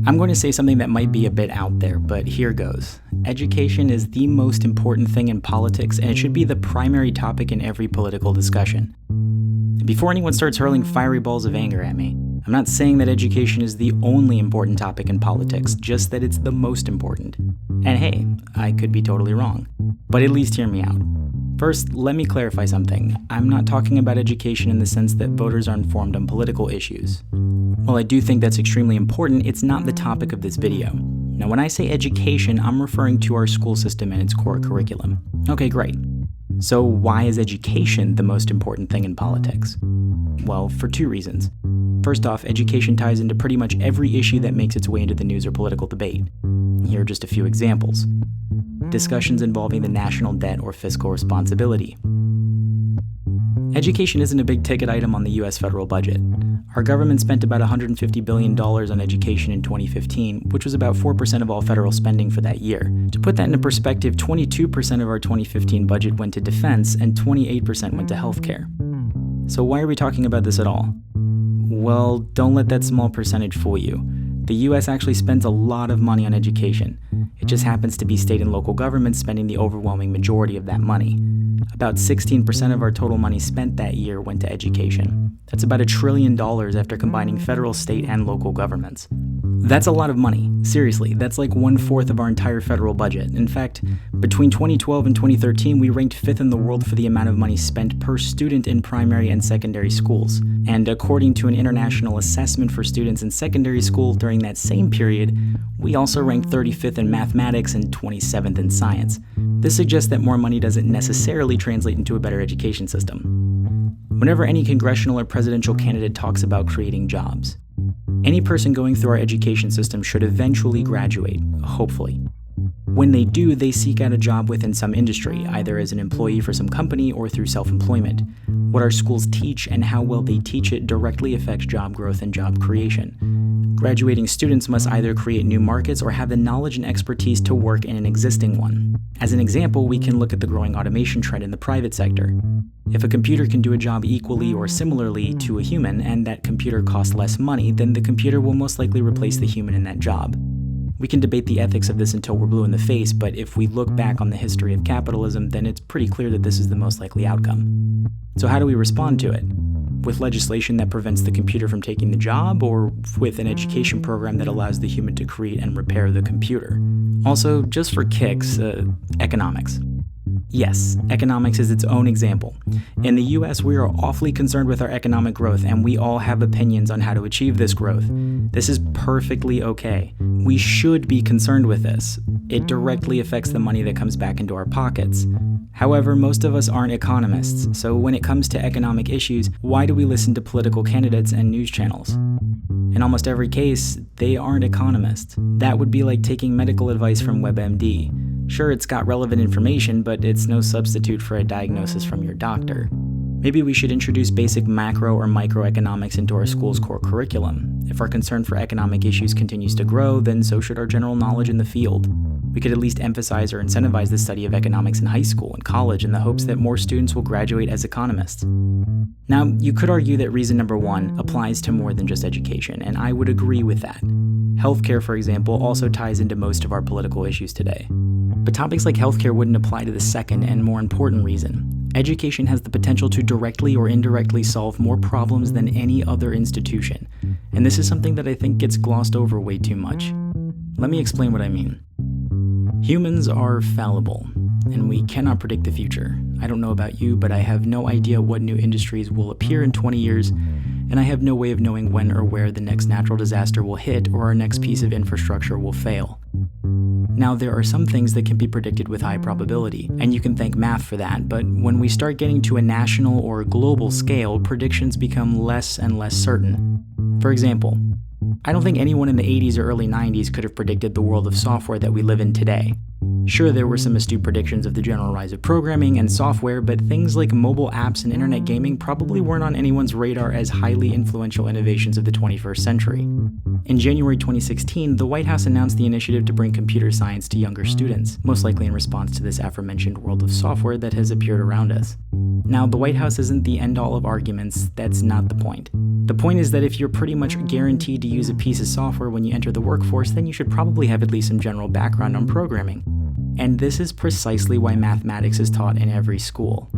I'm going to say something that might be a bit out there, but here goes. Education is the most important thing in politics, and it should be the primary topic in every political discussion. Before anyone starts hurling fiery balls of anger at me, I'm not saying that education is the only important topic in politics, just that it's the most important. And hey, I could be totally wrong, but at least hear me out. First, let me clarify something. I'm not talking about education in the sense that voters are informed on political issues. While I do think that's extremely important, it's not the topic of this video. Now, when I say education, I'm referring to our school system and its core curriculum. Okay, great. So why is education the most important thing in politics? Well, for two reasons. First off, education ties into pretty much every issue that makes its way into the news or political debate. Here are just a few examples. Discussions involving the national debt or fiscal responsibility. Education isn't a big ticket item on the US federal budget. Our government spent about $150 billion on education in 2015, which was about 4% of all federal spending for that year. To put that into perspective, 22% of our 2015 budget went to defense and 28% went to healthcare. So why are we talking about this at all? Well, don't let that small percentage fool you. The US actually spends a lot of money on education. It just happens to be state and local governments spending the overwhelming majority of that money. About 16% of our total money spent that year went to education. That's about $1 trillion after combining federal, state, and local governments. That's a lot of money. Seriously, that's like 1/4 of our entire federal budget. In fact, between 2012 and 2013, we ranked 5th in the world for the amount of money spent per student in primary and secondary schools. And according to an international assessment for students in secondary school during that same period, we also ranked 35th in mathematics and 27th in science. This suggests that more money doesn't necessarily translate into a better education system. Whenever any congressional or presidential candidate talks about creating jobs, any person going through our education system should eventually graduate, hopefully. When they do, they seek out a job within some industry, either as an employee for some company or through self-employment. What our schools teach and how well they teach it directly affects job growth and job creation. Graduating students must either create new markets or have the knowledge and expertise to work in an existing one. As an example, we can look at the growing automation trend in the private sector. If a computer can do a job equally or similarly to a human, and that computer costs less money, then the computer will most likely replace the human in that job. We can debate the ethics of this until we're blue in the face, but if we look back on the history of capitalism, then it's pretty clear that this is the most likely outcome. So how do we respond to it? With legislation that prevents the computer from taking the job, or with an education program that allows the human to create and repair the computer? Also, just for kicks, economics. Yes, economics is its own example. In the US, we are awfully concerned with our economic growth, and we all have opinions on how to achieve this growth. This is perfectly okay. We should be concerned with this. It directly affects the money that comes back into our pockets. However, most of us aren't economists, so when it comes to economic issues, why do we listen to political candidates and news channels? In almost every case, they aren't economists. That would be like taking medical advice from WebMD. Sure, it's got relevant information, but it's no substitute for a diagnosis from your doctor. Maybe we should introduce basic macro or microeconomics into our school's core curriculum. If our concern for economic issues continues to grow, then so should our general knowledge in the field. We could at least emphasize or incentivize the study of economics in high school and college in the hopes that more students will graduate as economists. Now, you could argue that reason number 1 applies to more than just education, and I would agree with that. Healthcare, for example, also ties into most of our political issues today. But topics like healthcare wouldn't apply to the second and more important reason. Education has the potential to directly or indirectly solve more problems than any other institution, and this is something that I think gets glossed over way too much. Let me explain what I mean. Humans are fallible, and we cannot predict the future. I don't know about you, but I have no idea what new industries will appear in 20 years, and I have no way of knowing when or where the next natural disaster will hit or our next piece of infrastructure will fail. Now, there are some things that can be predicted with high probability, and you can thank math for that, but when we start getting to a national or global scale, predictions become less and less certain. For example, I don't think anyone in the 80s or early 90s could have predicted the world of software that we live in today. Sure, there were some astute predictions of the general rise of programming and software, but things like mobile apps and internet gaming probably weren't on anyone's radar as highly influential innovations of the 21st century. In January 2016, the White House announced the initiative to bring computer science to younger students, most likely in response to this aforementioned world of software that has appeared around us. Now, the White House isn't the end-all of arguments, that's not the point. The point is that if you're pretty much guaranteed to use a piece of software when you enter the workforce, then you should probably have at least some general background on programming. And this is precisely why mathematics is taught in every school.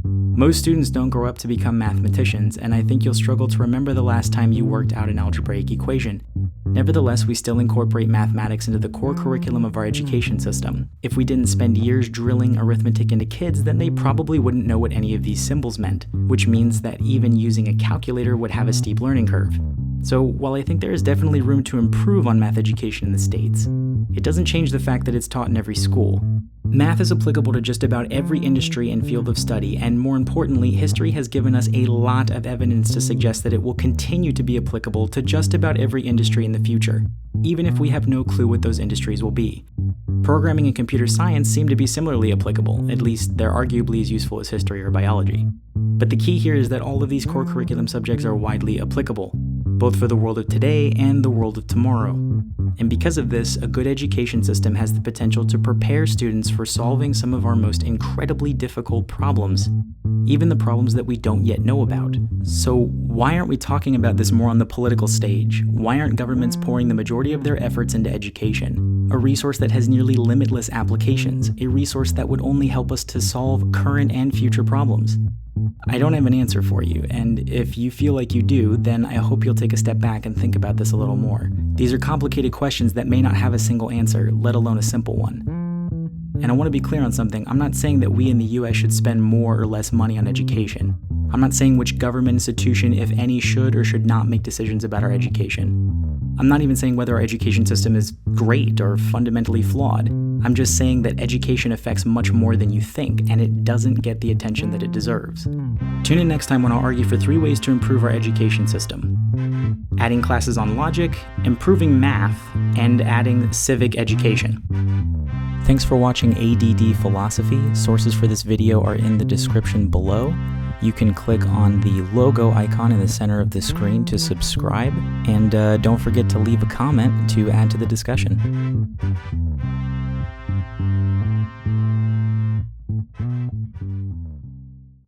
Most students don't grow up to become mathematicians, and I think you'll struggle to remember the last time you worked out an algebraic equation. Nevertheless, we still incorporate mathematics into the core curriculum of our education system. If we didn't spend years drilling arithmetic into kids, then they probably wouldn't know what any of these symbols meant, which means that even using a calculator would have a steep learning curve. So while I think there is definitely room to improve on math education in the States, it doesn't change the fact that it's taught in every school. Math is applicable to just about every industry and field of study, and more importantly, history has given us a lot of evidence to suggest that it will continue to be applicable to just about every industry in the future, even if we have no clue what those industries will be. Programming and computer science seem to be similarly applicable, at least they're arguably as useful as history or biology. But the key here is that all of these core curriculum subjects are widely applicable, both for the world of today and the world of tomorrow. And because of this, a good education system has the potential to prepare students for solving some of our most incredibly difficult problems, even the problems that we don't yet know about. So why aren't we talking about this more on the political stage? Why aren't governments pouring the majority of their efforts into education, a resource that has nearly limitless applications, a resource that would only help us to solve current and future problems? I don't have an answer for you, and if you feel like you do, then I hope you'll take a step back and think about this a little more. These are complicated questions that may not have a single answer, let alone a simple one. And I want to be clear on something. I'm not saying that we in the US should spend more or less money on education. I'm not saying which government institution, if any, should or should not make decisions about our education. I'm not even saying whether our education system is great or fundamentally flawed. I'm just saying that education affects much more than you think, and it doesn't get the attention that it deserves. Tune in next time when I'll argue for 3 ways to improve our education system: adding classes on logic, improving math, and adding civic education. Thanks for watching ADD Philosophy. Sources for this video are in the description below. You can click on the logo icon in the center of the screen to subscribe, and don't forget to leave a comment to add to the discussion.